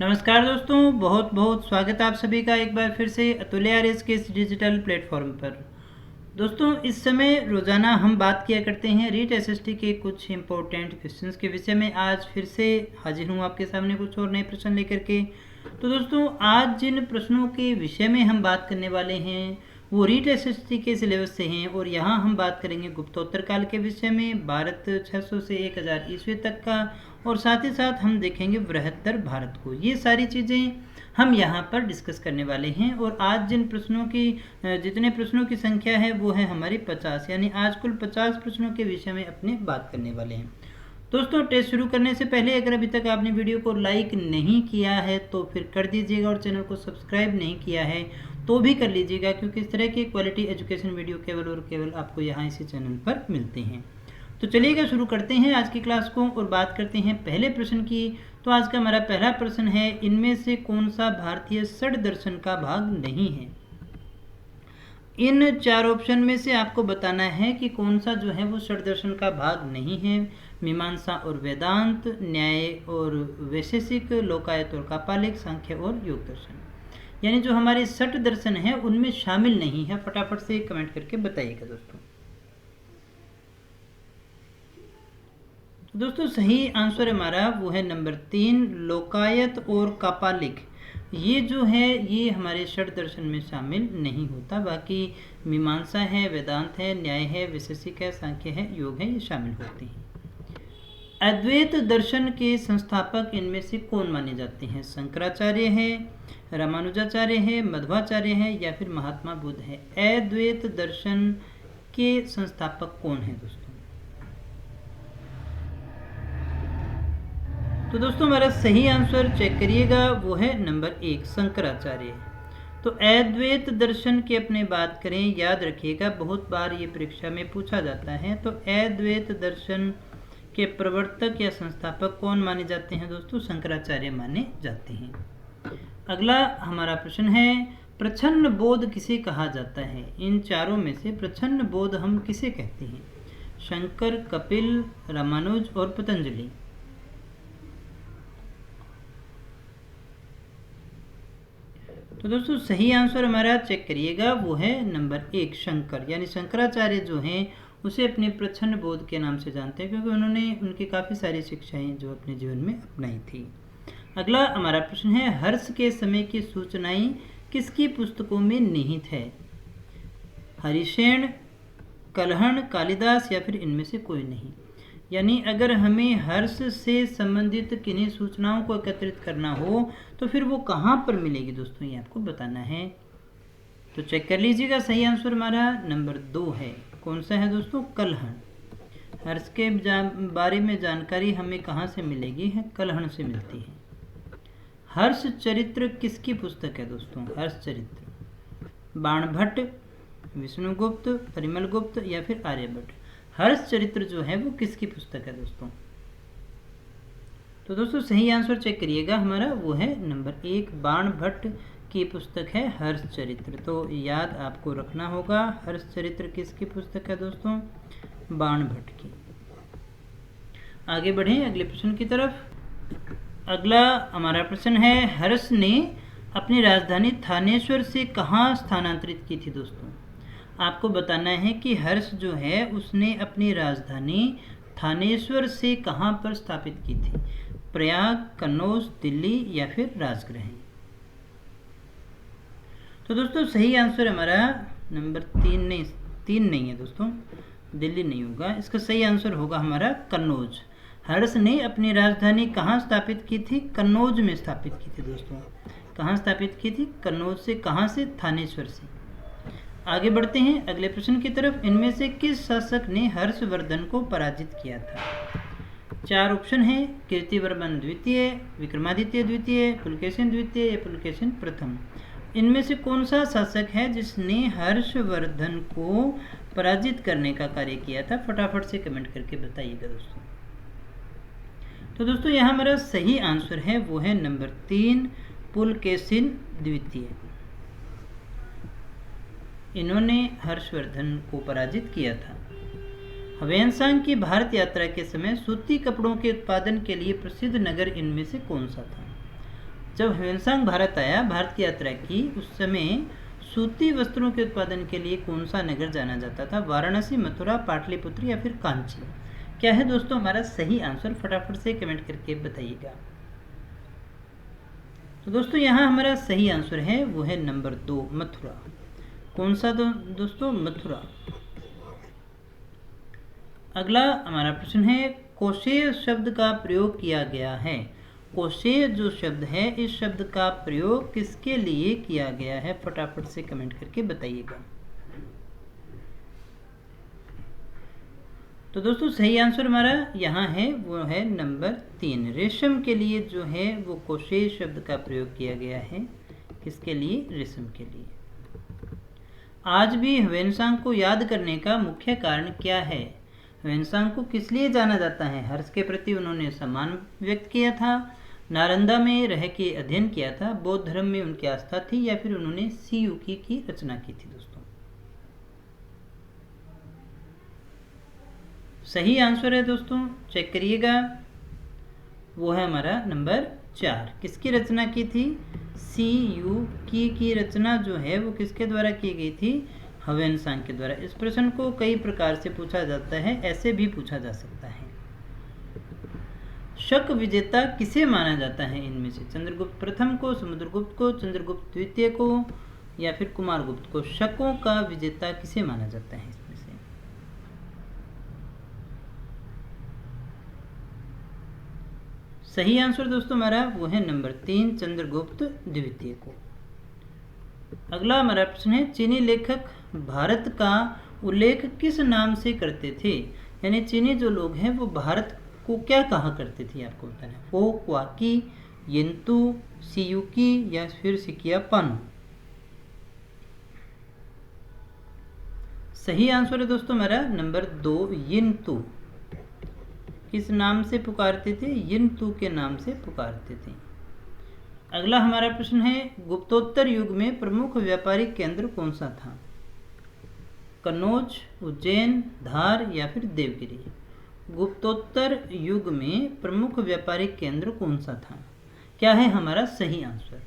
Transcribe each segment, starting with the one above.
नमस्कार दोस्तों, बहुत बहुत स्वागत है आप सभी का एक बार फिर से अतुल्य आर्यस के इस डिजिटल प्लेटफॉर्म पर। दोस्तों, इस समय रोज़ाना हम बात किया करते हैं रीट एसएसटी के कुछ इम्पोर्टेंट क्वेश्चंस के विषय में। आज फिर से हाजिर हूँ आपके सामने कुछ और नए प्रश्न लेकर के। तो दोस्तों, आज जिन प्रश्नों के विषय में हम बात करने वाले हैं वो रीट एसएसटी के सिलेबस से हैं, और यहाँ हम बात करेंगे गुप्तोत्तर काल के विषय में, भारत 600 से 1000 ईस्वी तक का, और साथ ही साथ हम देखेंगे बृहत्तर भारत को। ये सारी चीज़ें हम यहाँ पर डिस्कस करने वाले हैं। और आज जितने प्रश्नों की संख्या है वो है हमारी 50, यानी आज कुल 50 प्रश्नों के विषय में अपने बात करने वाले हैं। दोस्तों, टेस्ट शुरू करने से पहले अगर अभी तक आपने वीडियो को लाइक नहीं किया है तो फिर कर दीजिएगा, और चैनल को सब्सक्राइब नहीं किया है तो भी कर लीजिएगा, क्योंकि इस तरह की क्वालिटी एजुकेशन वीडियो केवल और केवल आपको यहाँ इसी चैनल पर मिलते हैं। तो चलिएगा शुरू करते हैं आज की क्लास को और बात करते हैं पहले प्रश्न की। तो आज का हमारा पहला प्रश्न है, इनमें से कौन सा भारतीय षड दर्शन का भाग नहीं है। इन चार ऑप्शन में से आपको बताना है कि कौन सा जो है वो षड दर्शन का भाग नहीं है। मीमांसा और वेदांत, न्याय और वैशेषिक, लोकायत और कापालिक, सांख्य और योग दर्शन, यानी जो हमारे षट दर्शन है उनमें शामिल नहीं है। फटाफट से कमेंट करके बताइएगा दोस्तों। तो दोस्तों, सही आंसर हमारा वो है नंबर 3, लोकायत और कापालिक। ये जो है ये हमारे षट दर्शन में शामिल नहीं होता। बाकी मीमांसा है, वेदांत है, न्याय है, वैशेषिक है, सांख्य है, योग है, ये शामिल होते हैं। अद्वैत दर्शन के संस्थापक इनमें से कौन माने जाते हैं। शंकराचार्य है, रामानुजाचार्य है, मध्वाचार्य है, या फिर महात्मा बुद्ध है। अद्वैत दर्शन के संस्थापक कौन है दोस्तों। तो दोस्तों, हमारा सही आंसर चेक करिएगा, वो है नंबर 1, शंकराचार्य। तो अद्वैत दर्शन की अपने बात करें, याद रखिएगा बहुत बार ये परीक्षा में पूछा जाता है। तो अद्वैत दर्शन के प्रवर्तक या संस्थापक कौन माने जाते हैं दोस्तों। शंकराचार्य माने जाते हैं। अगला हमारा प्रश्न है, प्रच्छन्न बोध किसे कहा जाता है। इन चारों में से प्रच्छन्न बोध हम किसे कहते हैं। शंकर, कपिल, रामानुज और पतंजलि। तो दोस्तों, सही आंसर हमारा चेक करिएगा, वो है नंबर 1, शंकर। यानी शंकराचार्य जो हैं उसे अपने प्रच्छन्न बोध के नाम से जानते हैं, क्योंकि उन्होंने उनकी काफ़ी सारी शिक्षाएं जो अपने जीवन में अपनाई थी। अगला हमारा प्रश्न है, हर्ष के समय की सूचनाएं किसकी पुस्तकों में निहित है। हरिसेन, कलहण, कालिदास, या फिर इनमें से कोई नहीं। यानी अगर हमें हर्ष से संबंधित किन्हीं सूचनाओं को एकत्रित करना हो तो फिर वो कहाँ पर मिलेगी दोस्तों, ये आपको बताना है। तो चेक कर लीजिएगा, सही आंसर हमारा नंबर 2 है। कौन सा है दोस्तों, कलहण। हर्ष के बारे में जानकारी हमें कहाँ से मिलेगी, है कलहण से मिलती है। हर्ष चरित्र किसकी पुस्तक है दोस्तों। हर्ष चरित्र बाणभट्ट, विष्णुगुप्त, परिमलगुप्त, या फिर आर्यभट्ट। हर्ष चरित्र जो है वो किसकी पुस्तक है दोस्तों। तो दोस्तों, सही आंसर चेक करिएगा, हमारा वो है नंबर 1, बाणभट्ट की पुस्तक है हर्ष चरित्र। तो याद आपको रखना होगा, हर्ष चरित्र किसकी पुस्तक है दोस्तों, बाणभट्ट की। आगे बढ़ें अगले प्रश्न की तरफ। अगला हमारा प्रश्न है, हर्ष ने अपनी राजधानी थानेश्वर से कहाँ स्थानांतरित की थी दोस्तों। आपको बताना है कि हर्ष जो है उसने अपनी राजधानी थानेश्वर से कहाँ पर स्थापित की थी। प्रयाग, कन्नौज, दिल्ली, या फिर राजगृह। तो दोस्तों, सही आंसर हमारा नंबर 3 नहीं है दोस्तों, दिल्ली नहीं होगा। इसका सही आंसर होगा हमारा कन्नौज। हर्ष ने अपनी राजधानी कहाँ स्थापित की थी, कन्नौज में स्थापित की थी दोस्तों। कहाँ स्थापित की थी, कन्नौज से। कहाँ से, थानेश्वर से। आगे बढ़ते हैं अगले प्रश्न की तरफ। इनमें से किस शासक ने हर्षवर्धन को पराजित किया था। 4 ऑप्शन है, कीर्तिवर्मन द्वितीय, विक्रमादित्य द्वितीय, पुलकेशिन द्वितीय, या पुलकेशिन प्रथम। इनमें से कौन सा शासक है जिसने हर्षवर्धन को पराजित करने का कार्य किया था। फटाफट से कमेंट करके बताइएगा दोस्तों। तो दोस्तों, यहाँ हमारा सही आंसर है वो है नंबर 3, पुलकेशिन द्वितीय। इन्होंने हर्षवर्धन को पराजित किया था। ह्वेनसांग की भारत यात्रा के समय सूती कपड़ों के उत्पादन के लिए प्रसिद्ध नगर इनमें से कौन सा था। जब ह्वेनसांग भारत आया, भारत की यात्रा की, उस समय सूती वस्त्रों के उत्पादन के लिए कौन सा नगर जाना जाता था? वाराणसी, मथुरा, पाटलिपुत्र या फिर कांची? क्या है दोस्तों हमारा सही आंसर? फटाफट से कमेंट करके बताइएगा। तो दोस्तों यहाँ हमारा सही आंसर है वो है नंबर 2, मथुरा। कौन सा दोस्तों? मथुरा। अगला हमारा प्रश्न है, कोशेय शब्द का प्रयोग किया गया है। कोशेय जो शब्द है, इस शब्द का प्रयोग किसके लिए किया गया है? फटाफट से कमेंट करके बताइएगा। तो दोस्तों सही आंसर हमारा यहाँ है वो है नंबर 3, रेशम के लिए जो है वो कोशेय शब्द का प्रयोग किया गया है। किसके लिए? रेशम के लिए। आज भी ह्वेनसांग को याद करने का मुख्य कारण क्या है? ह्वेनसांग को किस लिए जाना जाता है? हर्ष के प्रति उन्होंने सम्मान व्यक्त किया था, नालंदा में रह के अध्ययन किया था, बौद्ध धर्म में उनकी आस्था थी, या फिर उन्होंने सीयूकी की रचना की थी? दोस्तों सही आंसर है दोस्तों, चेक करिएगा, वो है हमारा नंबर 4। किसकी रचना की थी? सीयूकी की रचना जो है वो किसके द्वारा की गई थी? ह्वेनसांग के द्वारा। इस प्रश्न को कई प्रकार से पूछा जाता है, ऐसे भी पूछा जा सकता है। शक विजेता किसे माना जाता है इनमें से? चंद्रगुप्त प्रथम को, समुद्रगुप्त को, चंद्रगुप्त द्वितीय को, या फिर कुमारगुप्त को? शकों का विजेता किसे माना जाता है इसमें से? सही आंसर दोस्तों हमारा वो है नंबर 3, चंद्रगुप्त द्वितीय को। अगला हमारा प्रश्न है, चीनी लेखक भारत का उल्लेख किस नाम से करते थे? यानी चीनी जो लोग हैं वो भारत को क्या कहा करते थे, आपको बताना है। वो क्वाकी, यिंतु, सीयूकी या फिर सिकियापानो? सही आंसर है दोस्तों हमारा नंबर 2, यिंतु। किस नाम से पुकारते थे? यिंतु के नाम से पुकारते थे। अगला हमारा प्रश्न है, गुप्तोत्तर युग में प्रमुख व्यापारिक केंद्र कौन सा था? कन्नौज, उज्जैन, धार या फिर देवगिरी? गुप्तोत्तर युग में प्रमुख व्यापारिक केंद्र कौन सा था? क्या है हमारा सही आंसर?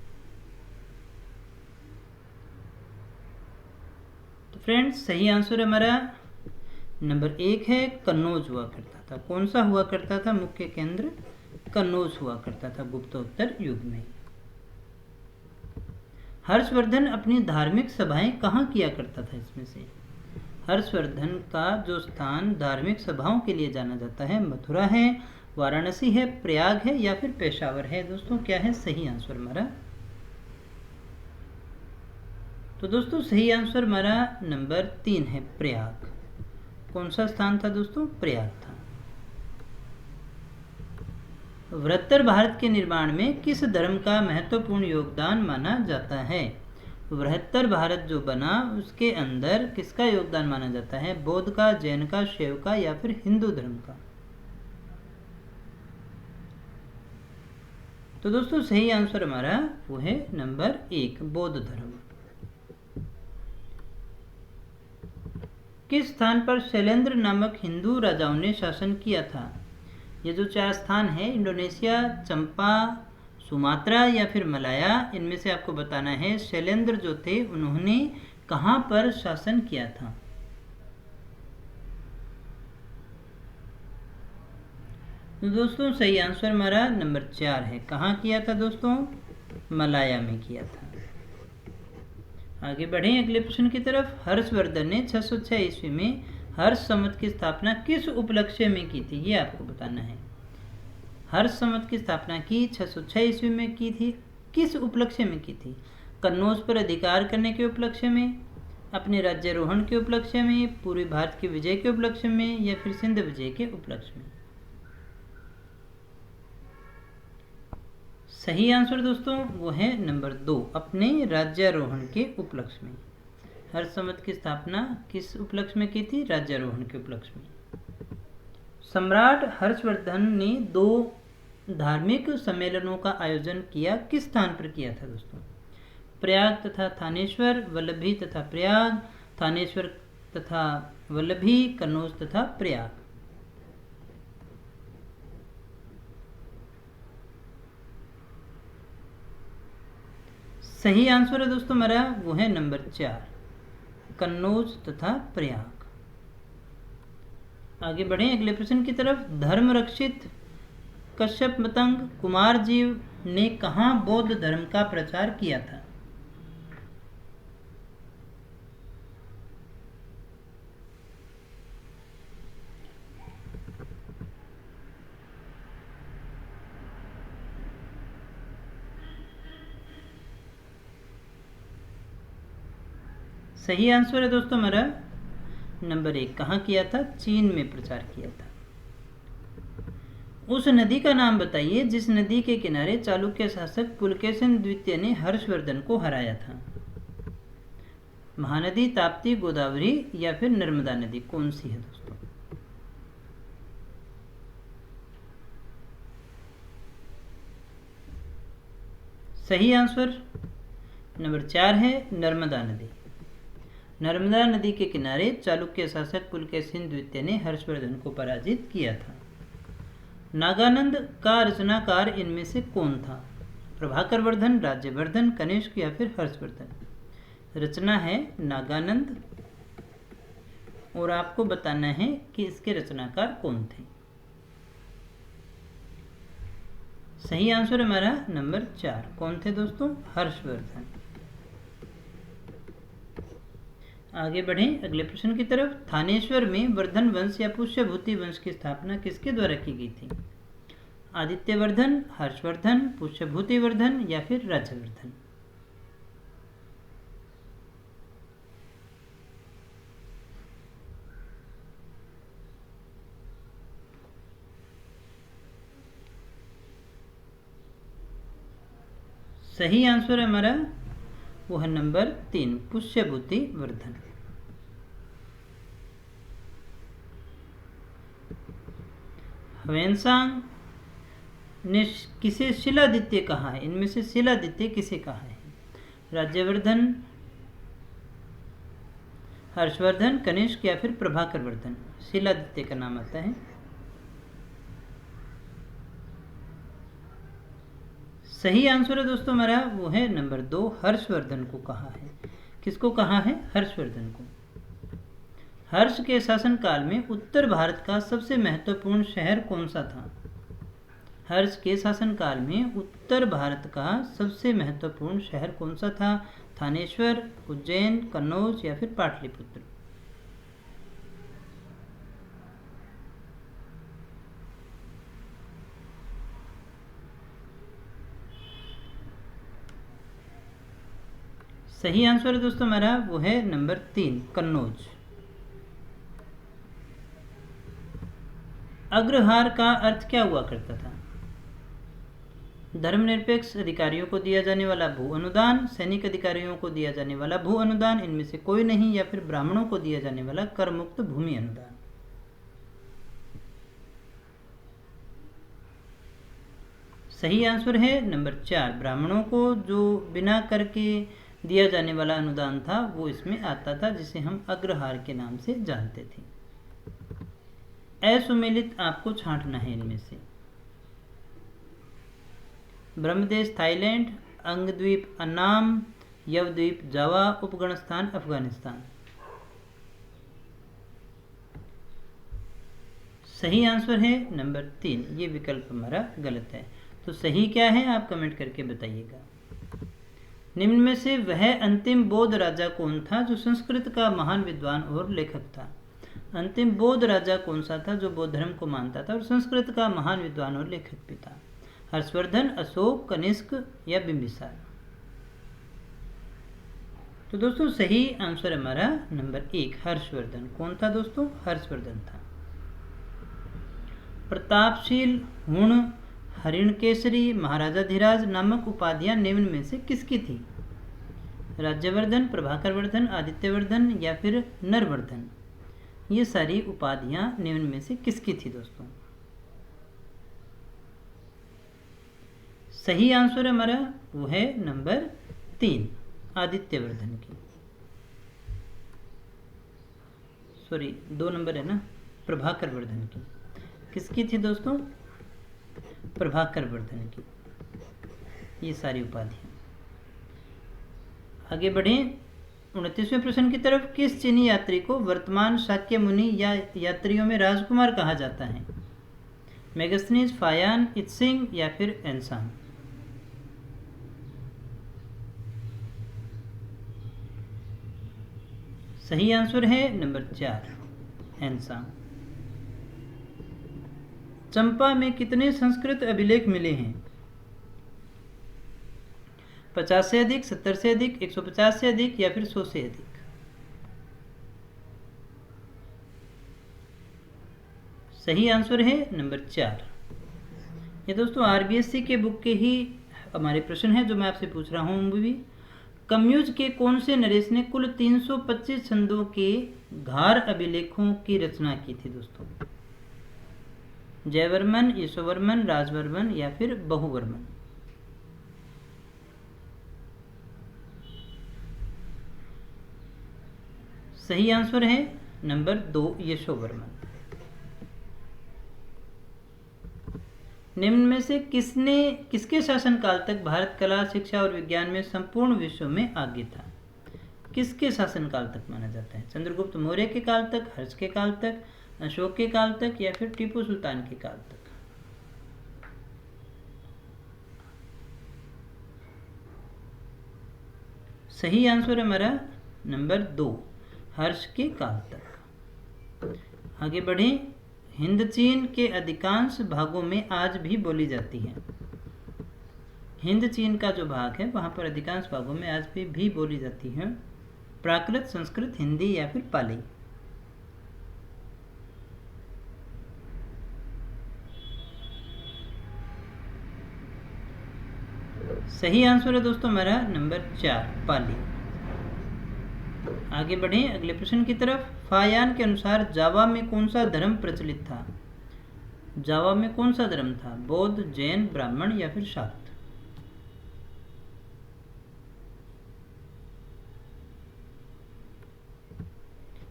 तो फ्रेंड्स सही आंसर हमारा नंबर 1 है, कन्नौज हुआ करता था। कौन सा हुआ करता था मुख्य केंद्र? कन्नौज हुआ करता था गुप्तोत्तर युग में। हर्षवर्धन अपनी धार्मिक सभाएं कहाँ किया करता था इसमें से? हर्षवर्धन का जो स्थान धार्मिक सभाओं के लिए जाना जाता है, मथुरा है, वाराणसी है, प्रयाग है या फिर पेशावर है? दोस्तों क्या है सही आंसर हमारा? तो दोस्तों सही आंसर हमारा नंबर 3 है, प्रयाग। कौन सा स्थान था दोस्तों? प्रयाग था। वृहत्तर भारत के निर्माण में किस धर्म का महत्वपूर्ण योगदान माना जाता है? वृहत्तर भारत जो बना उसके अंदर किसका योगदान माना जाता है? बौद्ध का, जैन का, शैव का या फिर हिंदू धर्म का? तो दोस्तों सही आंसर हमारा वो है नंबर 1, बौद्ध धर्म। किस स्थान पर शैलेंद्र नामक हिंदू राजाओं ने शासन किया था? ये जो 4 स्थान है, इंडोनेशिया, चंपा, सुमात्रा या फिर मलाया, इनमें से आपको बताना है शैलेंद्र जो थे उन्होंने कहाँ पर शासन किया था? तो दोस्तों सही आंसर हमारा नंबर 4 है। कहाँ किया था दोस्तों? मलाया में किया था। आगे बढ़ें अगले प्रश्न की तरफ। हर्षवर्धन ने 606 ईस्वी में हर्ष संवत की स्थापना किस उपलक्ष्य में की थी? ये आपको बताना है। हर्ष संवत की स्थापना की 606 ईस्वी में की थी, किस उपलक्ष्य में की थी? कन्नौज पर अधिकार करने के उपलक्ष्य में, अपने राज्यारोहण के उपलक्ष्य में, पूर्वी भारत के विजय के उपलक्ष्य में या फिर सिंध विजय के उपलक्ष्य में? सही आंसर दोस्तों वो है नंबर 2, अपने राज्यारोहण के उपलक्ष्य में। हर्ष संवत की स्थापना किस उपलक्ष्य में की थी? राज्यारोहण के उपलक्ष्य में। सम्राट हर्षवर्धन ने 2 धार्मिक सम्मेलनों का आयोजन किया, किस स्थान पर किया था दोस्तों? प्रयाग तथा थानेश्वर, वल्लभी तथा प्रयाग, थानेश्वर तथा वल्लभी, कन्नौज तथा प्रयाग? सही आंसर है दोस्तों हमारा वो है नंबर 4, कन्नौज तथा प्रयाग। आगे बढ़ें अगले प्रश्न की तरफ। धर्म रक्षित कश्यप मतंग कुमार जीव ने कहाँ बौद्ध धर्म का प्रचार किया था? सही आंसर है दोस्तों हमारा नंबर 1, कहाँ किया था? चीन में प्रचार किया था। उस नदी का नाम बताइए जिस नदी के किनारे चालुक्य शासक पुलकेशिन द्वितीय ने हर्षवर्धन को हराया था। महानदी, ताप्ती, गोदावरी या फिर नर्मदा नदी, कौन सी है दोस्तों? सही आंसर नंबर 4 है नर्मदा नदी। नर्मदा नदी के किनारे चालुक्य शासक पुलकेशिन द्वितीय ने हर्षवर्धन को पराजित किया था। नागानंद का रचनाकार इनमें से कौन था? प्रभाकर वर्धन, राज्यवर्धन, कनिष्क या फिर हर्षवर्धन। रचना है नागानंद और आपको बताना है कि इसके रचनाकार कौन थे। सही आंसर हमारा नंबर 4, कौन थे दोस्तों? हर्षवर्धन। आगे बढ़ें अगले प्रश्न की तरफ। थानेश्वर में वर्धन वंश या पुष्यभूति वंश की स्थापना किसके द्वारा की गई थी? आदित्यवर्धन, हर्षवर्धन, पुष्यभूति वर्धन या फिर राज्यवर्धन। सही आंसर है हमारा वो है नंबर 3, पुष्यभूति वर्धन। ह्वेनसांग ने किसे शिलादित्य कहा है? इनमें से शिलादित्य किसे कहा है? राज्यवर्धन, हर्षवर्धन, कनिष्क या फिर प्रभाकर वर्धन। शिलादित्य का नाम आता है। सही आंसर है दोस्तों हमारा वो है नंबर 2, हर्षवर्धन को कहा है। किसको कहा है? हर्षवर्धन को। हर्ष के शासनकाल में उत्तर भारत का सबसे महत्वपूर्ण शहर कौन सा था? हर्ष के शासनकाल में उत्तर भारत का सबसे महत्वपूर्ण शहर कौन सा था? थानेश्वर, उज्जैन, कन्नौज या फिर पाटलिपुत्र। सही आंसर है दोस्तों हमारा वो है नंबर 3, कन्नौज। अग्रहार का अर्थ क्या हुआ करता था? धर्मनिरपेक्ष अधिकारियों को दिया जाने वाला भू अनुदान, सैनिक अधिकारियों को दिया जाने वाला भू अनुदान, इनमें से कोई नहीं, या फिर ब्राह्मणों को दिया जाने वाला कर मुक्त भूमि अनुदान। सही आंसर है नंबर 4, ब्राह्मणों को जो बिना कर के दिया जाने वाला अनुदान था वो इसमें आता था, जिसे हम अग्रहार के नाम से जानते थे। असुमेलित आपको छांटना है इनमें से। ब्रह्मदेश थाईलैंड, अंगद्वीप अन्नाम, यवद्वीप जावा, उपगण स्थान अफगानिस्तान। सही आंसर है नंबर 3, ये विकल्प हमारा गलत है। तो सही क्या है आप कमेंट करके बताइएगा। निम्न में से वह अंतिम बौद्ध राजा कौन था जो संस्कृत का महान विद्वान और लेखक था? अंतिम बौद्ध राजा कौन सा था जो बौद्ध धर्म को मानता था और संस्कृत का महान विद्वान और लेखक भी था? हर्षवर्धन, अशोक, कनिष्क या बिंबिसार। तो दोस्तों सही आंसर हमारा नंबर 1, हर्षवर्धन। कौन था दोस्तों? हर्षवर्धन था। प्रतापशील, हुण, हरिणकेसरी, महाराजा धीराज नामक उपाधियां निम्न में से किसकी थी? राज्यवर्धन, प्रभाकर वर्धन, आदित्यवर्धन या फिर नरवर्धन। ये सारी उपाधियां निम्न में से किसकी थी दोस्तों? सही आंसर हमारा वो है नंबर 3, आदित्यवर्धन की। सॉरी 2 नंबर है ना, प्रभाकर वर्धन की। किसकी थी दोस्तों? प्रभाकर वर्धन की ये सारी उपाधियां। आगे बढ़ें 29वें प्रश्न की तरफ। किस चीनी यात्री को वर्तमान शाक्य मुनि या यात्रियों में राजकुमार कहा जाता है? मेगस्थनीज, फायान, इत्सिंग या फिर एंसान? सही आंसर है नंबर 4, एंसान। चंपा में कितने संस्कृत अभिलेख मिले हैं? 50 से अधिक, 70 से अधिक, 150 से अधिक या फिर 100 से अधिक? सही आंसर है नंबर 4। ये दोस्तों आरबीएससी के बुक के ही हमारे प्रश्न हैं जो मैं आपसे पूछ रहा हूँ भी। कम्यूज के कौन से नरेश ने कुल 325 छंदों के घार अभिलेखों की रचना की थी दोस्तों? जयवर्मन, यशोवर्मन, राजवर्मन या फिर बहुवर्मन? सही आंसर है नंबर 2, यशोवर्मन। निम्न में से किसके शासनकाल तक भारत कला, शिक्षा और विज्ञान में संपूर्ण विश्व में आगे था? किसके शासनकाल तक माना जाता है? चंद्रगुप्त मौर्य के काल तक, हर्ष के काल तक, अशोक के काल तक या फिर टीपू सुल्तान के काल तक? सही आंसर है हमारा नंबर 2, हर्ष के काल तक। आगे बढ़ें। हिंद चीन के अधिकांश भागों में आज भी बोली जाती है। हिंद चीन का जो भाग है वहाँ पर अधिकांश भागों में आज भी बोली जाती है। प्राकृत, संस्कृत, हिंदी या फिर पाली? सही आंसर है दोस्तों हमारा नंबर 4, पाली। आगे बढ़ें अगले प्रश्न की तरफ। फायान के अनुसार जावा में कौन सा धर्म प्रचलित था? जावा में कौन सा धर्म था? बौद्ध, जैन, ब्राह्मण या फिर शाक्त?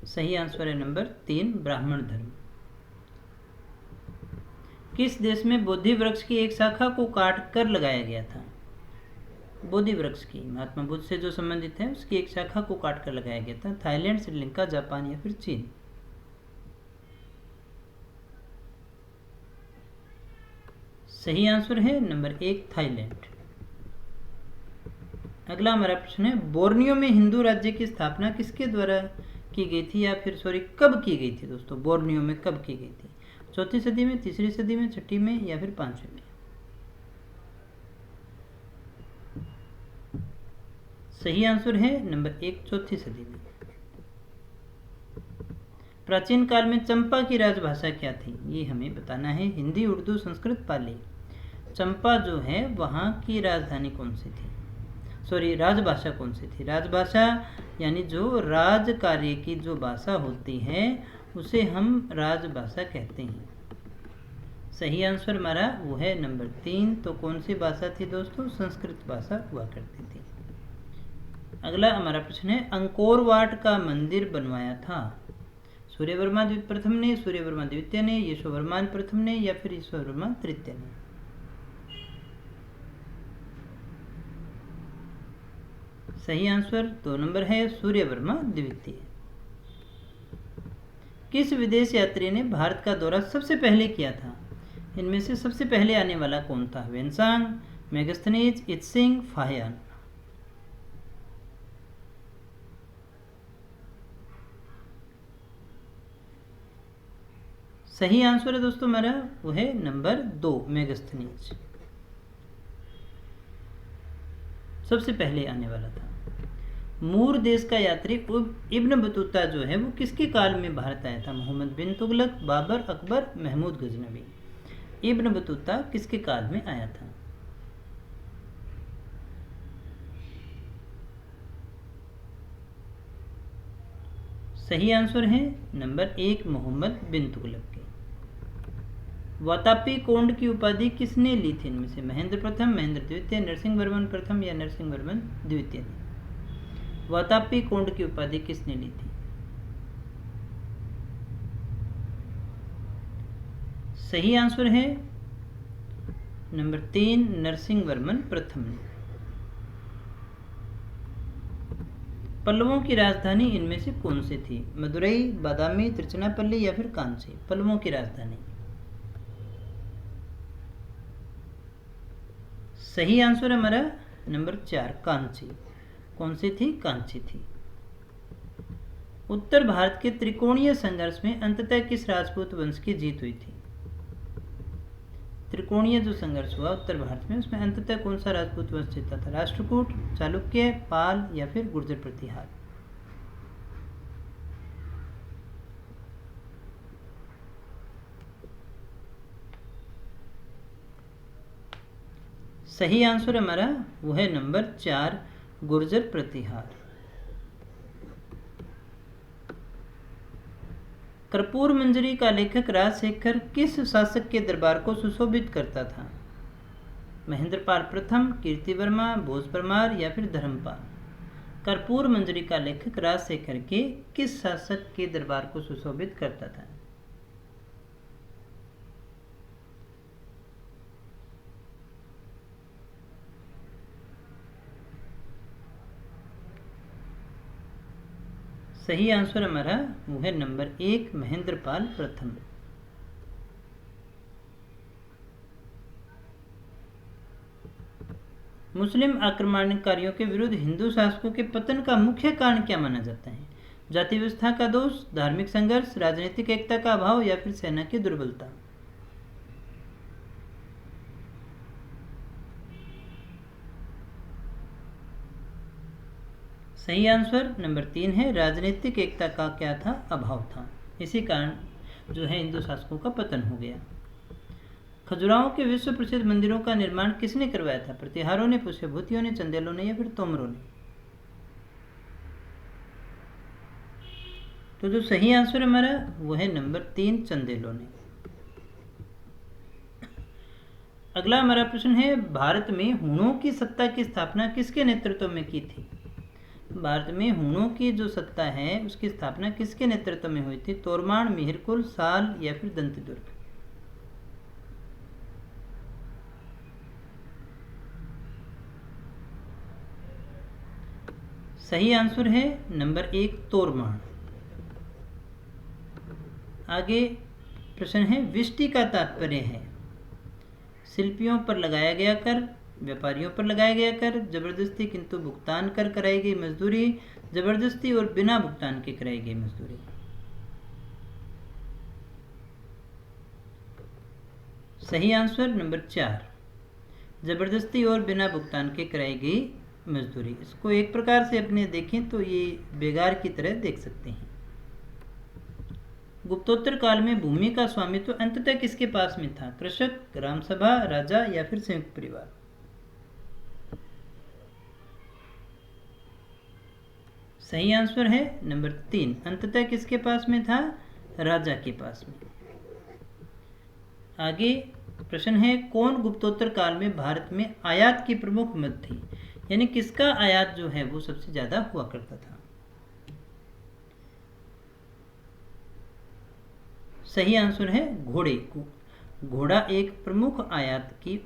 सही आंसर है नंबर 3, ब्राह्मण धर्म। किस देश में बोधि वृक्ष की एक शाखा को काट कर लगाया गया था? बोधि वृक्ष की, महात्मा बुद्ध से जो संबंधित है उसकी एक शाखा को काट कर लगाया गया था। थाईलैंड, श्रीलंका, जापान या फिर चीन? सही आंसर है नंबर 1, थाईलैंड। अगला हमारा प्रश्न है बोर्नियो में हिंदू राज्य की स्थापना किसके द्वारा की गई थी या फिर कब की गई थी दोस्तों? बोर्नियो में कब की गई थी? 4वीं सदी में, 3री सदी में, 6ठी में या फिर 5वीं में? सही आंसर है नंबर 1, 4वीं सदी में। प्राचीन काल में चंपा की राजभाषा क्या थी? ये हमें बताना है। हिंदी, उर्दू, संस्कृत, पाली? चंपा जो है वहाँ की राजधानी कौन सी थी? राजभाषा कौन सी थी? राजभाषा यानी जो राज कार्य की जो भाषा होती है उसे हम राजभाषा कहते हैं। सही आंसर हमारा वो है नंबर 3। तो कौन सी भाषा थी दोस्तों? संस्कृत भाषा हुआ करती थी। अगला हमारा प्रश्न है अंकोर वाट का मंदिर बनवाया था? सूर्यवर्मा प्रथम ने, सूर्यवर्मा द्वितीय ने, यशोवर्मान प्रथम ने या फिर यशोवर्मा तृतीय ने? सही आंसर 2 नंबर है, सूर्यवर्मा द्वितीय। किस विदेश यात्री ने भारत का दौरा सबसे पहले किया था? इनमें से सबसे पहले आने वाला कौन था? Xuanzang, Megasthenes, Itsing, Fahien? सही आंसर है दोस्तों हमारा वो है नंबर 2, मेगस्थनीज सबसे पहले आने वाला था। मूर देश का यात्री इब्न बतूता जो है वो किसके काल में भारत आया था? मोहम्मद बिन तुगलक, बाबर, अकबर, महमूद गजनवी? इब्न बतूता किसके काल में आया था? सही आंसर है नंबर 1, मोहम्मद बिन तुगलक के। वातापी कोंड की उपाधि किसने ली थी? इनमें से महेंद्र प्रथम, महेंद्र द्वितीय, नरसिंह वर्मन प्रथम या नरसिंह वर्मन द्वितीय ने वातापी कोंड की उपाधि किसने ली थी? सही आंसर है नंबर 3, नरसिंह वर्मन प्रथम ने। पल्लवों की राजधानी इनमें से कौन सी थी? मदुरई, बादामी, तिरुचिरापल्ली या फिर कांची? पल्लवों की राजधानी। सही आंसर है हमारा नंबर 4 कांची। कौन सी थी? कांची थी। उत्तर भारत के त्रिकोणीय संघर्ष में अंततः किस राजपूत वंश की जीत हुई थी? त्रिकोणीय जो संघर्ष हुआ उत्तर भारत में, उसमें अंततः कौन सा राजपूत वंश जीता था? राष्ट्रकूट, चालुक्य, पाल या फिर गुर्जर प्रतिहार? सही आंसर हमारा वो है नंबर 4 गुर्जर प्रतिहार। कर्पूर मंजरी का लेखक राजशेखर किस शासक के दरबार को सुशोभित करता था? महेंद्रपाल प्रथम, कीर्तिवर्मा, भोज परमार या फिर धर्मपाल? कर्पूर मंजरी का लेखक राजशेखर के किस शासक के दरबार को सुशोभित करता था? सही आंसर हमारा वो है नंबर 1 महेंद्रपाल प्रथम। मुस्लिम आक्रमणकारियों के विरुद्ध हिंदू शासकों के पतन का मुख्य कारण क्या माना जाता है? जाति व्यवस्था का दोष, धार्मिक संघर्ष, राजनीतिक एकता का अभाव या फिर सेना की दुर्बलता? सही आंसर नंबर 3 है राजनीतिक एकता का क्या था? अभाव था। इसी कारण जो है हिंदू शासकों का पतन हो गया। खजुराहो के विश्व प्रसिद्ध मंदिरों का निर्माण किसने करवाया था? प्रतिहारों ने, पुष्यभूतियों ने, चंदेलों ने या फिर तोमरों ने? तो जो सही आंसर हमारा वो है नंबर 3 चंदेलों ने। अगला हमारा प्रश्न है भारत में हुणों की सत्ता की स्थापना किसके नेतृत्व में की थी? भारत में हुणों की जो सत्ता है उसकी स्थापना किसके नेतृत्व में हुई थी? तोरमाण, मिहिरकुल, साल या फिर दंतिदुर्ग? सही आंसर है नंबर 1 तोरमाण। आगे प्रश्न है विष्टि का तात्पर्य है शिल्पियों पर लगाया गया कर, व्यापारियों पर लगाया गया कर, जबरदस्ती किंतु भुगतान कर कराई गई मजदूरी, जबरदस्ती और बिना भुगतान के कराई गई मजदूरी? सही आंसर नंबर 4 जबरदस्ती और बिना भुगतान के कराई गई मजदूरी। इसको एक प्रकार से अपने देखें तो ये बेगार की तरह देख सकते हैं। गुप्तोत्तर काल में भूमि का स्वामित्व अंततः किसके पास में था? कृषक, ग्राम सभा, राजा या फिर संयुक्त परिवार? सही आंसर है नंबर 3 अंततः किसके पास में था? राजा के पास में। आगे प्रश्न है कौन गुप्तोत्तर काल में भारत में आयात की प्रमुख मद थी? यानी किसका आयात जो है वो सबसे ज्यादा हुआ करता था? सही आंसर है घोड़े को। घोड़ा एक प्रमुख आयात की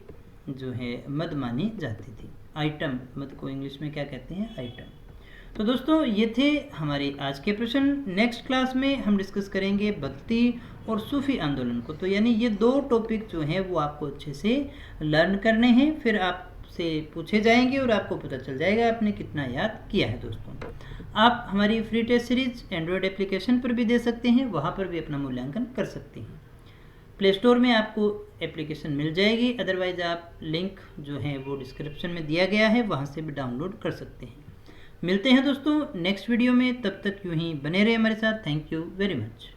जो है मद मानी जाती थी। आइटम, मद को इंग्लिश में क्या कहते हैं? आइटम। तो दोस्तों ये थे हमारे आज के प्रश्न। नेक्स्ट क्लास में हम डिस्कस करेंगे भक्ति और सूफी आंदोलन को। तो यानी ये 2 टॉपिक जो हैं वो आपको अच्छे से लर्न करने हैं, फिर आपसे पूछे जाएंगे और आपको पता चल जाएगा आपने कितना याद किया है। दोस्तों आप हमारी free test series Android application पर भी दे सकते हैं, वहाँ पर भी अपना मूल्यांकन कर सकते हैं। प्ले स्टोर में आपको एप्लीकेशन मिल जाएगी, अदरवाइज आप लिंक जो है वो डिस्क्रिप्शन में दिया गया है, वहाँ से भी डाउनलोड कर सकते हैं। मिलते हैं दोस्तों नेक्स्ट वीडियो में, तब तक यूं ही बने रहे हमारे साथ। Thank you very much.